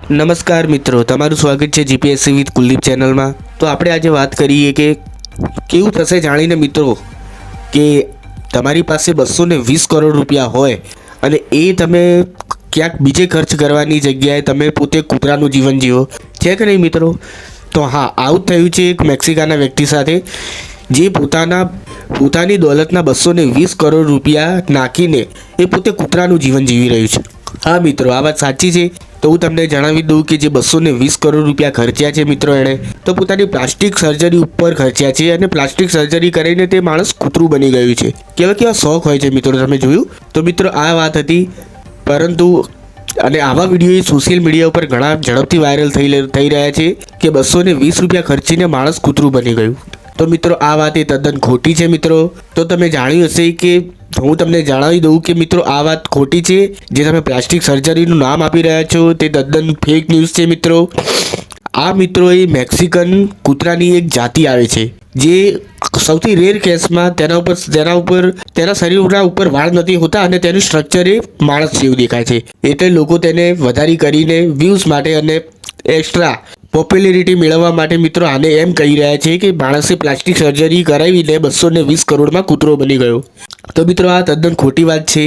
નમસ્કાર મિત્રો, તમારું સ્વાગત છે જીપીએસસી વિથ કુલદીપ ચેનલમાં। તો આપણે આજે વાત કરીએ કે કેવું થશે જાણીને મિત્રો કે તમારી પાસે 220 કરોડ રૂપિયા હોય અને એ તમે ક્યાંક બીજે ખર્ચ કરવાની જગ્યાએ તમે પોતે કૂતરાનું જીવન જીવો, છે કે નહીં મિત્રો? તો હા, આવું થયું છે એક મેક્સિકાના વ્યક્તિ સાથે, જે પોતાની દોલતના 220 કરોડ રૂપિયા નાખીને એ પોતે કૂતરાનું જીવન જીવી રહ્યું છે। હા મિત્રો, આ વાત સાચી છે। તો હું તમને જણાવી દઉં કે જે 220 કરોડ રૂપિયા ખર્ચ્યા છે મિત્રો એણે, તો પોતાની પ્લાસ્ટિક સર્જરી ઉપર ખર્ચ્યા છે અને પ્લાસ્ટિક સર્જરી કરીને તે માણસ કૂતરું બની ગયું છે। કેવા શોખ હોય છે મિત્રો, તમે જોયું? તો મિત્રો આ વાત હતી, પરંતુ અને આવા વિડીયો સોશિયલ મીડિયા ઉપર ઘણા ઝડપથી વાયરલ થઈ રહ્યા છે કે 220 રૂપિયા ખર્ચીને માણસ કૂતરું બની ગયું। તો મિત્રો આ વાત એ તદ્દન ખોટી છે મિત્રો। તો તમે જાણ્યું હશે કે હું તમને જણાવી દઉં કે મિત્રો આ વાત ખોટી છે। જે તમે પ્લાસ્ટિક સર્જરીનું નામ આપી રહ્યા છો તે તદ્દન ફેક ન્યૂઝ છે મિત્રો। આ મિત્રો એ મેક્સિકન કૂતરાની એક જાતિ આવે છે, જે સૌથી રેર કેસમાં તેના શરીરના ઉપર વાળ નથી હોતા અને તેનું સ્ટ્રક્ચર એ માણસ જેવું દેખાય છે। એટલે લોકો તેને વધારી કરીને વ્યૂઝ માટે અને એક્સ્ટ્રા પોપ્યુલરિટી મેળવવા માટે મિત્રો આને એમ કહી રહ્યા છે કે માણસે પ્લાસ્ટિક સર્જરી કરાવીને 220 કરોડમાં કૂતરો બની ગયો। તો મિત્રો આ તદ્દન ખોટી વાત છે।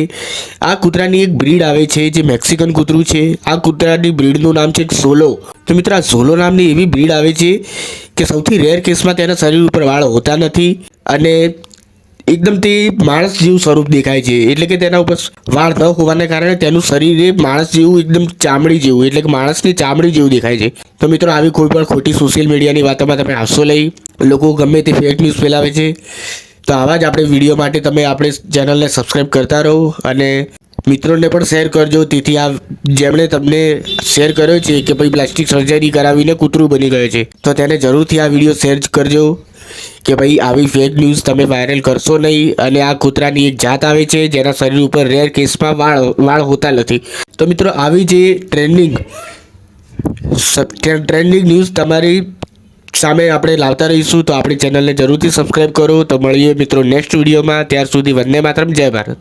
આ કૂતરાની એક બ્રીડ આવે છે જે મેક્સિકન કૂતરું છે। આ કૂતરાની બ્રીડનું નામ છે ઝોલો। તો મિત્રો આ ઝોલો નામની એવી બ્રીડ આવે છે કે સૌથી રેર કેસમાં તેના શરીર ઉપર વાળ હોતા નથી અને એકદમ તે માણસ જેવું સ્વરૂપ દેખાય છે। એટલે કે તેના ઉપર વાળ ન હોવાને કારણે તેનું શરીર એ માણસ જેવું એકદમ ચામડી જેવું, એટલે કે માણસની ચામડી જેવું દેખાય છે। તો મિત્રો આવી કોઈ પણ ખોટી સોશિયલ મીડિયાની વાતોમાં તમે આવશો નહીં, લોકો ગમે તે ફેક ન્યૂઝ ફેલાવે છે। તો આવા જ આપણે વિડીયો માટે તમે આપણે ચેનલને સબસ્ક્રાઈબ કરતા રહો અને મિત્રોને પણ શેર કરજો, તેથી આ જેમણે તમને શેર કર્યો છે કે ભાઈ પ્લાસ્ટિક સર્જરી કરાવીને કૂતરું બની ગયો છે, તો તેને જરૂરથી આ વિડીયો શેર કરજો કે ભાઈ આવી ફેક ન્યૂઝ તમે વાયરલ કરશો નહીં। અને આ કૂતરાની એક જાત આવે છે જેના શરીર ઉપર રેર કેસમાં વાળ હોતા નથી। તો મિત્રો આવી જે ટ્રેન્ડિંગ ન્યૂઝ તમારી સામે આપણે લાવતા રહીશું। તો આપણી ચેનલને જરૂરથી સબસ્ક્રાઈબ કરો। તો મળીએ મિત્રો નેક્સ્ટ વિડીયોમાં, ત્યાર સુધી વંદે માતરમ, જય ભારત।